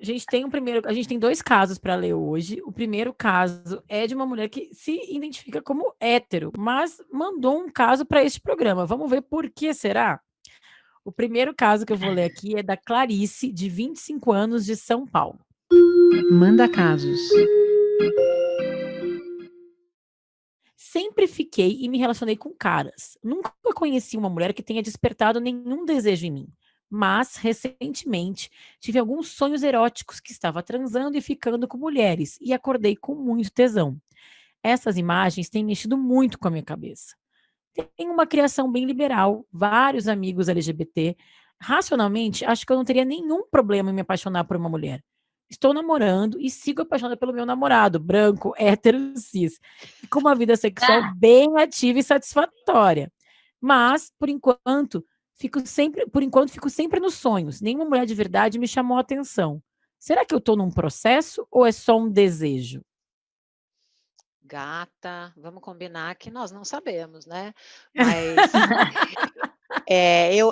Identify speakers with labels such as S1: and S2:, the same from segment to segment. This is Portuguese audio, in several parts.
S1: A gente tem 2 casos para ler hoje. O primeiro caso é de uma mulher que se identifica como hétero, mas mandou um caso para este programa. Vamos ver por que será? O primeiro caso que eu vou ler aqui é da Clarice, de 25 anos, de São Paulo.
S2: Manda casos.
S1: Sempre fiquei e me relacionei com caras. Nunca conheci uma mulher que tenha despertado nenhum desejo em mim. Mas, recentemente, tive alguns sonhos eróticos que estava transando e ficando com mulheres e acordei com muito tesão. Essas imagens têm mexido muito com a minha cabeça. Tenho uma criação bem liberal, vários amigos LGBT. Racionalmente, acho que eu não teria nenhum problema em me apaixonar por uma mulher. Estou namorando e sigo apaixonada pelo meu namorado, branco, hétero, cis, e com uma vida sexual bem ativa e satisfatória. Mas, por enquanto, fico sempre nos sonhos. Nenhuma mulher de verdade me chamou a atenção. Será que eu estou num processo ou é só um desejo?
S3: Gata, vamos combinar que nós não sabemos, né? Mas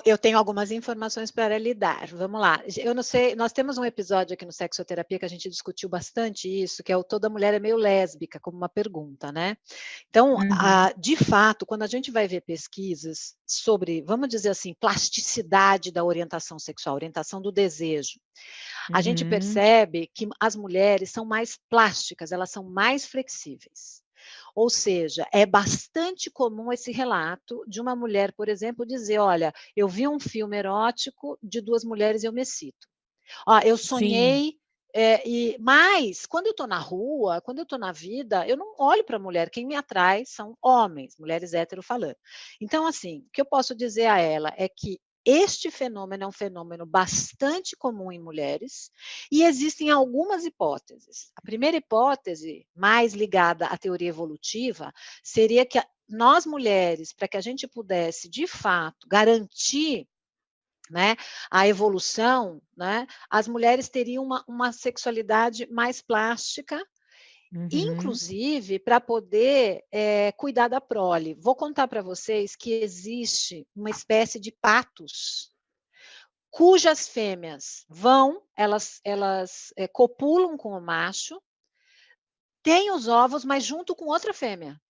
S3: eu tenho algumas informações para lhe dar. Vamos lá. Eu não sei, nós temos um episódio aqui no Sexoterapia que a gente discutiu bastante isso, que é o toda mulher é meio lésbica, como uma pergunta, né? Então, de fato, quando a gente vai ver pesquisas sobre, vamos dizer assim, plasticidade da orientação sexual, orientação do desejo, a gente percebe que as mulheres são mais plásticas, elas são mais flexíveis. Ou seja, é bastante comum esse relato de uma mulher, por exemplo, dizer: olha, eu vi um filme erótico de 2 mulheres e eu me excito. Eu
S1: Sim.
S3: sonhei, mas quando eu estou na rua, quando eu estou na vida, eu não olho para a mulher, quem me atrai são homens, mulheres hétero falando. Então, assim, o que eu posso dizer a ela é que este fenômeno é um fenômeno bastante comum em mulheres e existem algumas hipóteses. A primeira hipótese, mais ligada à teoria evolutiva, seria que nós mulheres, para que a gente pudesse, de fato, garantir, né, a evolução, né, as mulheres teriam uma sexualidade mais plástica, inclusive para poder cuidar da prole. Vou contar para vocês que existe uma espécie de patos, cujas fêmeas elas copulam com o macho, têm os ovos, mas junto com outra fêmea.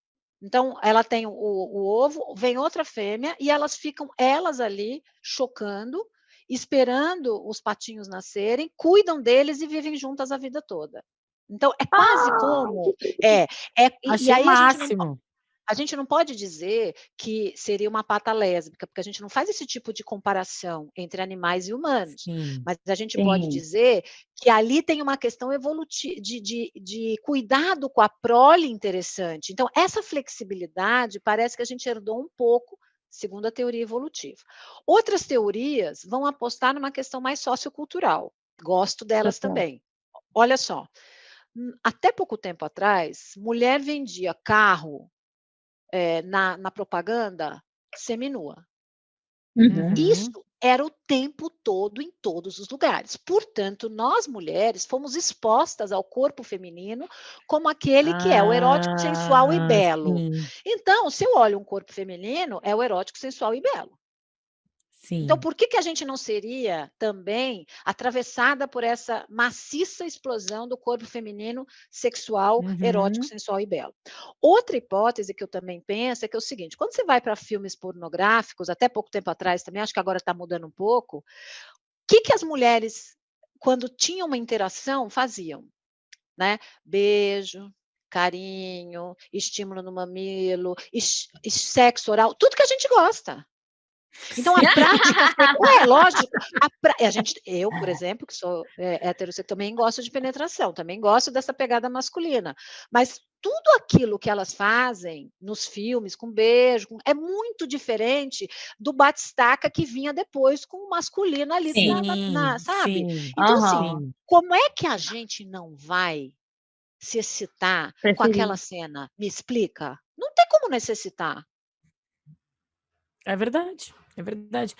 S3: Então, ela tem o ovo, vem outra fêmea e elas ficam, elas ali, chocando, esperando os patinhos nascerem, cuidam deles e vivem juntas a vida toda. Então, é quase como... E
S1: Achei o
S3: aí
S1: máximo.
S3: a gente não pode dizer que seria uma pata lésbica, porque a gente não faz esse tipo de comparação entre animais e humanos.
S1: Sim.
S3: Mas a gente pode dizer que ali tem uma questão evolutiva de cuidado com a prole interessante. Então, essa flexibilidade parece que a gente herdou um pouco, segundo a teoria evolutiva. Outras teorias vão apostar numa questão mais sociocultural. Gosto delas também. Olha só, até pouco tempo atrás, mulher vendia carro na propaganda seminua. Isso era o tempo todo, em todos os lugares. Portanto, nós mulheres fomos expostas ao corpo feminino como aquele que é o erótico, sensual e belo.
S1: Sim.
S3: Então, se eu olho um corpo feminino, é o erótico, sensual e belo. Então,
S1: Sim.
S3: por que a gente não seria também atravessada por essa maciça explosão do corpo feminino sexual, erótico, sensual e belo? Outra hipótese que eu também penso é que é o seguinte: quando você vai para filmes pornográficos, até pouco tempo atrás também, acho que agora está mudando um pouco, o que as mulheres, quando tinham uma interação, faziam? Né? Beijo, carinho, estímulo no mamilo, sexo oral, tudo que a gente gosta. Então, a prática é lógico, eu, por exemplo, que sou heterossexual, também gosto de penetração, também gosto dessa pegada masculina, mas tudo aquilo que elas fazem nos filmes, com beijo, é muito diferente do batistaca que vinha depois com o masculino ali, sabe?
S1: Sim.
S3: Então, assim,
S1: Sim.
S3: como é que a gente não vai se excitar com aquela cena? Me explica? Não tem como necessitar.
S1: É verdade, é verdade.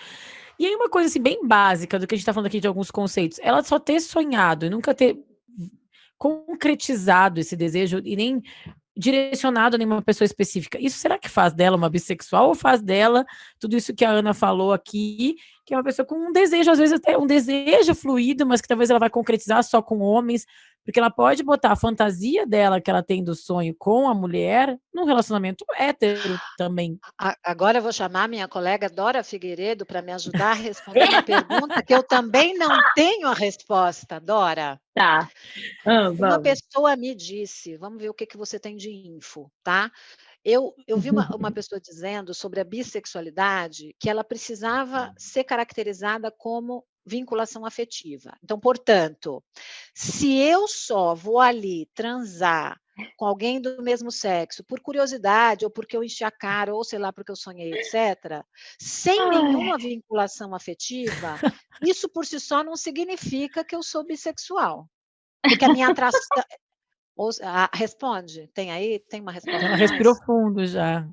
S1: E aí uma coisa, assim, bem básica do que a gente tá falando aqui de alguns conceitos, ela só ter sonhado e nunca ter concretizado esse desejo e nem direcionado a nenhuma pessoa específica, isso será que faz dela uma bissexual ou faz dela tudo isso que a Ana falou aqui, que é uma pessoa com um desejo, às vezes até um desejo fluido, mas que talvez ela vai concretizar só com homens, porque ela pode botar a fantasia dela que ela tem do sonho com a mulher num relacionamento hétero também.
S3: Agora eu vou chamar minha colega Dora Figueiredo para me ajudar a responder uma pergunta que eu também não tenho a resposta, Dora.
S4: Tá.
S3: Uma
S4: Vamos.
S3: pessoa me disse, vamos ver o que você tem de info, tá? Eu vi uma pessoa dizendo sobre a bissexualidade que ela precisava ser caracterizada como vinculação afetiva. Então, portanto, se eu só vou ali transar com alguém do mesmo sexo por curiosidade, ou porque eu enchi a cara, ou sei lá, porque eu sonhei, etc., sem nenhuma vinculação afetiva, isso por si só não significa que eu sou bissexual. Porque a minha atração... responde, tem uma resposta?
S1: Ela respirou fundo já.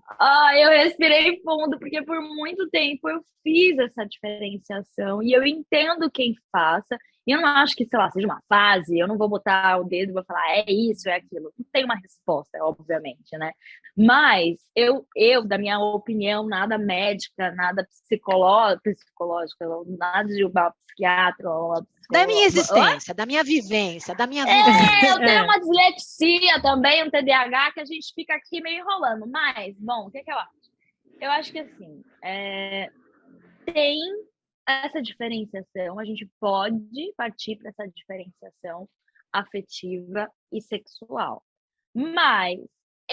S4: Eu respirei fundo, porque por muito tempo eu fiz essa diferenciação, e eu entendo quem faça, e eu não acho que, sei lá, seja uma fase, eu não vou botar o dedo e vou falar, é isso, é aquilo. Não tem uma resposta, obviamente, né? Mas eu, da minha opinião, nada médica, nada psicológica, nada de uma psiquiatra, uma
S3: da minha existência, da minha vivência, da minha vida.
S4: Eu tenho uma dislexia também, um TDAH, que a gente fica aqui meio enrolando. Mas, bom, o que eu acho? Eu acho que, assim, tem essa diferenciação, a gente pode partir para essa diferenciação afetiva e sexual. Mas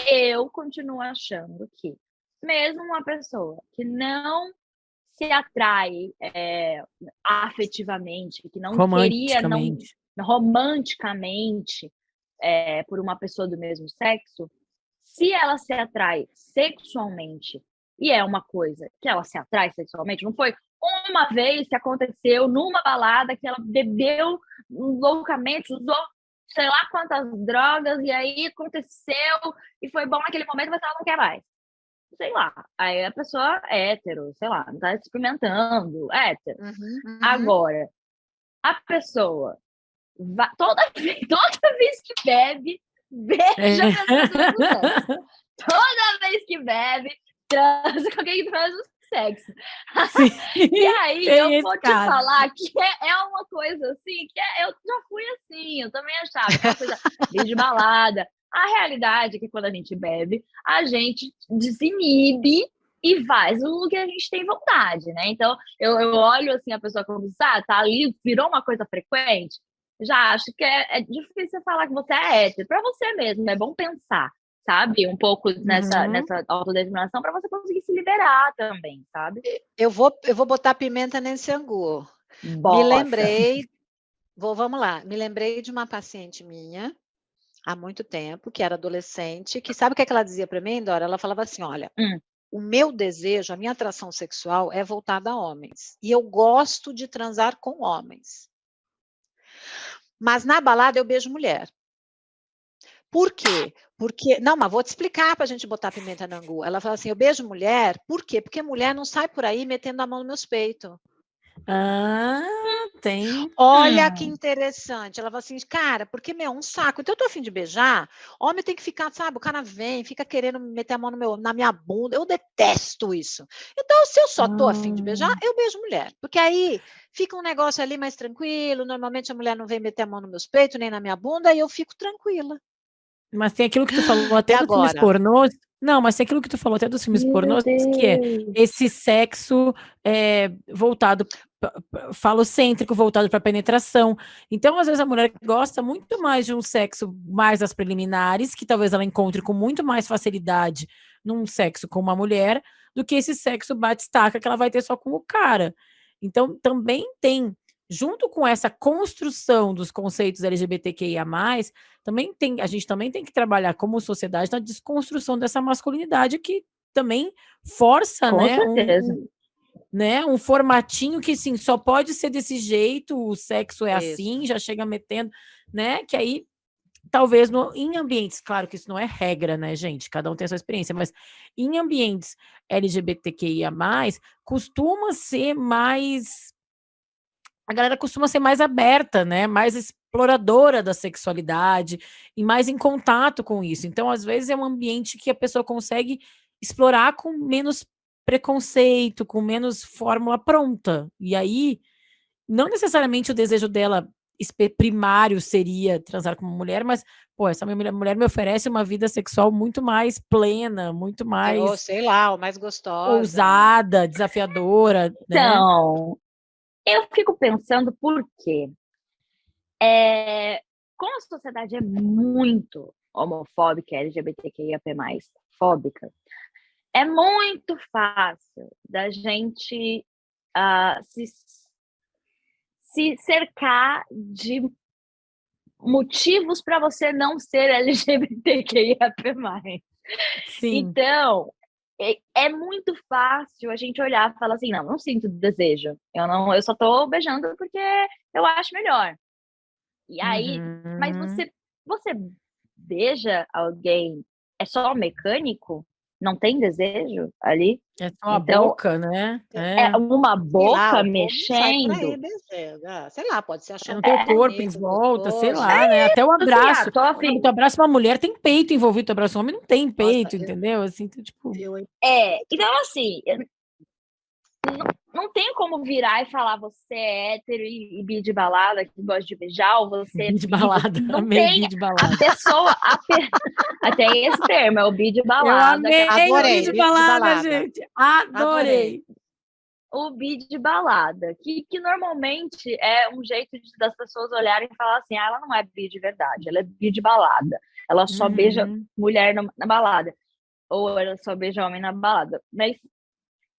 S4: eu continuo achando que, mesmo uma pessoa que não se atrai afetivamente, que não queria romanticamente por uma pessoa do mesmo sexo, se ela se atrai sexualmente, e é uma coisa que ela se atrai sexualmente, não foi uma vez que aconteceu numa balada que ela bebeu loucamente, usou sei lá quantas drogas, e aí aconteceu, e foi bom naquele momento, mas ela não quer mais. Sei lá, aí a pessoa é hétero, sei lá, não tá experimentando, hétero.
S3: Uhum.
S4: Agora, a pessoa, toda vez que bebe, beija a pessoa do sexo. Toda vez que bebe, transa com alguém do mesmo sexo. E aí, eu vou te falar que é uma coisa assim, eu já fui assim, eu também achava, uma coisa bem de balada. A realidade é que quando a gente bebe, a gente desinibe e faz o que a gente tem vontade, né? Então, eu olho assim a pessoa como tá ali, virou uma coisa frequente, já acho que é difícil falar que você é hétero. Para você mesmo, é bom pensar, sabe? Um pouco nessa autodeterminação para você conseguir se liberar também, sabe?
S3: Eu vou botar pimenta nesse angu.
S4: Bota.
S3: Me lembrei... Vamos lá. Me lembrei de uma paciente minha, há muito tempo, que era adolescente, que sabe o que ela dizia para mim, Dora? Ela falava assim, olha, o meu desejo, a minha atração sexual é voltada a homens. E eu gosto de transar com homens. Mas na balada eu beijo mulher. Por quê? Porque... Não, mas vou te explicar para a gente botar pimenta no angu. Ela fala assim, eu beijo mulher, por quê? Porque mulher não sai por aí metendo a mão nos meus peitos.
S1: Tem.
S3: Olha que interessante. Ela fala assim, cara, porque, um saco. Então eu tô a fim de beijar, homem tem que ficar, sabe, o cara vem, fica querendo meter a mão na minha bunda. Eu detesto isso. Então, se eu só tô a fim de beijar, eu beijo mulher. Porque aí fica um negócio ali mais tranquilo, normalmente a mulher não vem meter a mão nos meus peitos, nem na minha bunda, e eu fico tranquila.
S1: Mas tem aquilo que tu falou até dos filmes pornôs. Não, mas tem aquilo que tu falou até dos filmes pornôs, que é esse sexo voltado, falocêntrico, voltado para penetração. Então, às vezes, a mulher gosta muito mais de um sexo mais das preliminares, que talvez ela encontre com muito mais facilidade num sexo com uma mulher, do que esse sexo bate-estaca que ela vai ter só com o cara. Então, também tem, junto com essa construção dos conceitos LGBTQIA+, a gente também tem que trabalhar como sociedade na desconstrução dessa masculinidade que também força, um formatinho que, sim, só pode ser desse jeito, o sexo é assim, já chega metendo, né, que aí, talvez, em ambientes, claro que isso não é regra, né, gente, cada um tem a sua experiência, mas em ambientes LGBTQIA+, costuma ser mais... A galera costuma ser mais aberta, né? Mais exploradora da sexualidade e mais em contato com isso. Então, às vezes, é um ambiente que a pessoa consegue explorar com menos preconceito, com menos fórmula pronta. E aí, não necessariamente o desejo dela primário seria transar com uma mulher, mas, pô, essa mulher me oferece uma vida sexual muito mais plena, muito
S3: Ou
S1: mais
S3: sei lá, ou mais gostosa.
S1: ousada, desafiadora, né?
S4: Então, eu fico pensando por quê? Como a sociedade é muito homofóbica, LGBTQIAP+, fóbica, é muito fácil da gente se cercar de motivos para você não ser LGBTQIAP+.
S1: Sim.
S4: Então, é muito fácil a gente olhar e falar assim, não sinto desejo. Eu só tô beijando porque eu acho melhor. E aí, mas você beija alguém, é só mecânico? Não tem desejo ali?
S1: É só a
S4: Então,
S1: boca, né?
S4: é uma
S3: Sei lá,
S4: boca
S3: o povo sai por aí
S4: mexendo.
S3: beijando. Sei lá, pode ser achando
S1: No teu corpo em
S3: bonito,
S1: volta, sei
S3: gostoso.
S1: lá, né? Até o abraço.
S4: Tô afim.
S1: Tu abraça uma mulher, tem peito envolvido, tu abraça um homem, não tem peito,
S3: Nossa,
S1: entendeu? Assim, tipo...
S4: Então assim, não tem como virar e falar você é hétero e bi de balada que gosta de beijar, ou você é
S1: Bi de
S4: bi.
S1: balada,
S4: Não
S1: amei
S4: tem
S1: bi de balada.
S4: a pessoa. Até esse termo, é o bi de
S1: Eu
S4: balada.
S1: amei
S3: Adorei,
S1: o bi de
S3: bi de
S1: balada,
S3: balada.
S1: gente. Adorei.
S4: O bi de balada, que normalmente é um jeito das pessoas olharem e falar assim, ela não é bi de verdade, ela é bi de balada. Ela só beija mulher na balada. Ou ela só beija homem na balada. Mas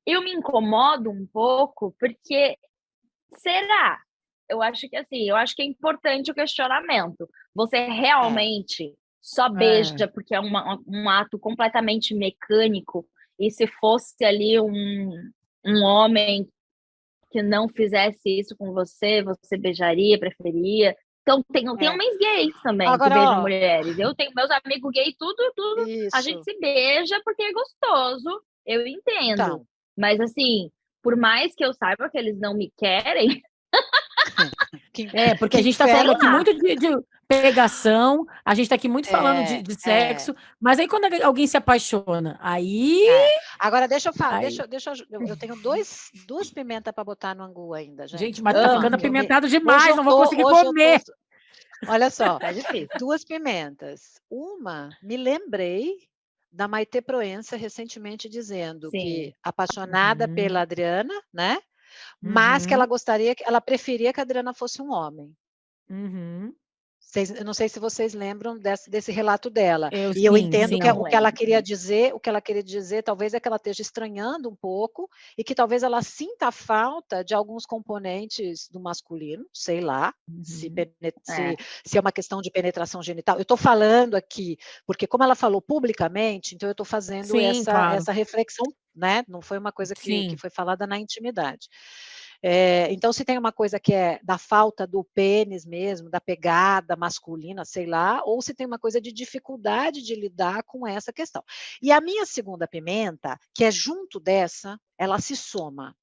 S4: eu me incomodo um pouco porque será? Eu acho que é importante o questionamento. Você realmente só beija porque é um ato completamente mecânico, e se fosse ali um homem que não fizesse isso com você, você beijaria, preferia? Então, tem homens gays também que
S3: Agora,
S4: beijam
S3: ó,
S4: mulheres. Eu tenho meus amigos gays, tudo, a gente
S3: isso.
S4: se beija porque é gostoso, eu entendo.
S3: Então,
S4: Mas, assim, por mais que eu saiba que eles não me querem,
S1: porque a gente tá falando aqui muito de pegação, a gente tá aqui muito falando de sexo, mas aí quando alguém se apaixona, aí...
S3: Agora, deixa eu falar, eu tenho duas pimentas para botar no angu ainda, gente.
S1: Gente, mas tá ficando apimentado demais,
S3: Hoje
S1: não vou conseguir comer.
S3: Olha só,
S4: tá difícil.
S3: duas pimentas. Uma, me lembrei da Maitê Proença recentemente dizendo que apaixonada pela Adriana, né? Mas que ela preferia que a Adriana fosse um homem. Eu não sei se vocês lembram desse relato dela. Eu entendo que o que ela queria dizer, talvez é que ela esteja estranhando um pouco e que talvez ela sinta a falta de alguns componentes do masculino, sei lá, se é uma questão de penetração genital. Eu estou falando aqui, porque como ela falou publicamente, então eu estou fazendo essa reflexão, né? Não foi uma coisa que foi falada na intimidade. Então, se tem uma coisa que é da falta do pênis mesmo, da pegada masculina, sei lá, ou se tem uma coisa de dificuldade de lidar com essa questão. E a minha segunda pimenta, que é junto dessa, ela se soma,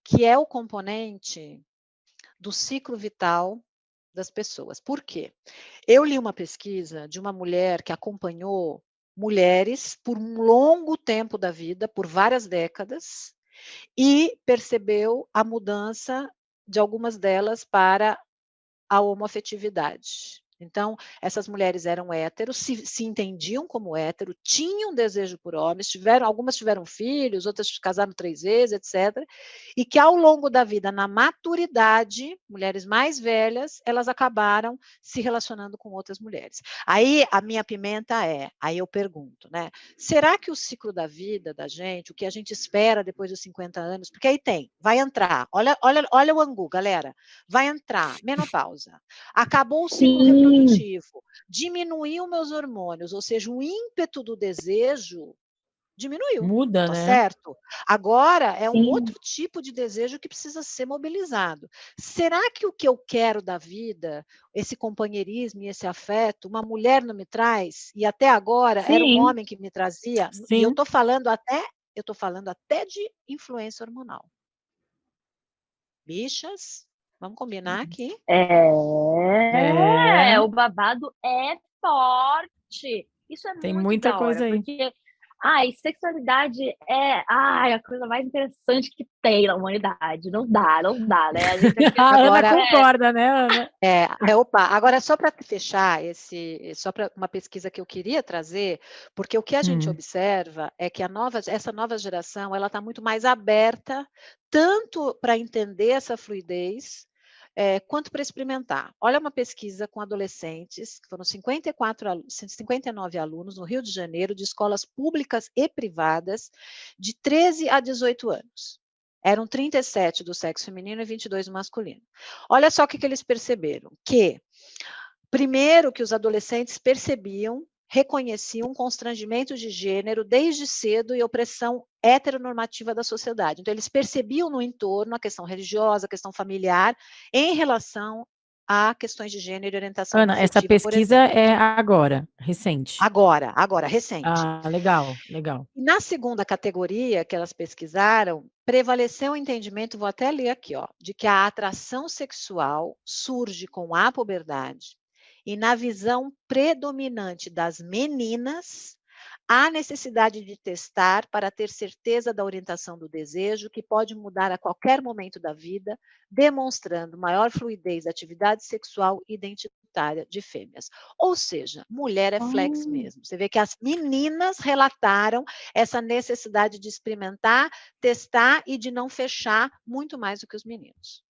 S3: que é o componente do ciclo vital das pessoas. Por quê? Eu li uma pesquisa de uma mulher que acompanhou mulheres por um longo tempo da vida, por várias décadas, e percebeu a mudança de algumas delas para a homoafetividade. Então, essas mulheres eram héteros, se entendiam como hétero, tinham desejo por homens, algumas tiveram filhos, outras casaram 3 vezes, etc. E que ao longo da vida, na maturidade, mulheres mais velhas, elas acabaram se relacionando com outras mulheres. Aí a minha pimenta aí eu pergunto, né? Será que o ciclo da vida da gente, o que a gente espera depois dos 50 anos, porque aí vai entrar, olha o angu, galera, vai entrar menopausa, acabou o ciclo reprodutivo, diminuiu meus hormônios, ou seja, o ímpeto do desejo diminuiu.
S1: Muda,
S3: tá
S1: né?
S3: certo? Agora é um outro tipo de desejo que precisa ser mobilizado. Será que o que eu quero da vida, esse companheirismo e esse afeto, uma mulher não me traz? E até agora era um homem que me trazia? E eu estou falando até de influência hormonal. Bichas, vamos combinar aqui.
S4: O babado é forte. Isso é
S1: tem
S4: muito
S1: muita
S4: da hora,
S1: coisa aí.
S4: porque Ai, sexualidade é a coisa mais interessante que tem na humanidade. Não dá, né? A gente
S1: A Ana
S3: Agora-
S1: concorda, né, Ana?
S3: Opa, agora só para fechar só para uma pesquisa que eu queria trazer, porque o que a gente observa é que essa nova geração, ela está muito mais aberta, tanto para entender essa fluidez, quanto para experimentar. Olha uma pesquisa com adolescentes, que foram 59 alunos no Rio de Janeiro, de escolas públicas e privadas, de 13 a 18 anos. Eram 37 do sexo feminino e 22 do masculino. Olha só o que eles perceberam, primeiro que os adolescentes reconheciam um constrangimento de gênero desde cedo e opressão heteronormativa da sociedade. Então, eles percebiam no entorno a questão religiosa, a questão familiar, em relação a questões de gênero e orientação
S1: Ana, essa
S3: afetiva, por
S1: pesquisa
S3: exemplo.
S1: é agora, recente.
S3: Agora, recente.
S1: Ah, legal.
S3: E na segunda categoria que elas pesquisaram, prevaleceu o entendimento, vou até ler aqui, de que a atração sexual surge com a puberdade e na visão predominante das meninas, há necessidade de testar para ter certeza da orientação do desejo, que pode mudar a qualquer momento da vida, demonstrando maior fluidez da atividade sexual identitária de fêmeas. Ou seja, mulher é flex mesmo. Você vê que as meninas relataram essa necessidade de experimentar, testar e de não fechar muito mais do que os meninos.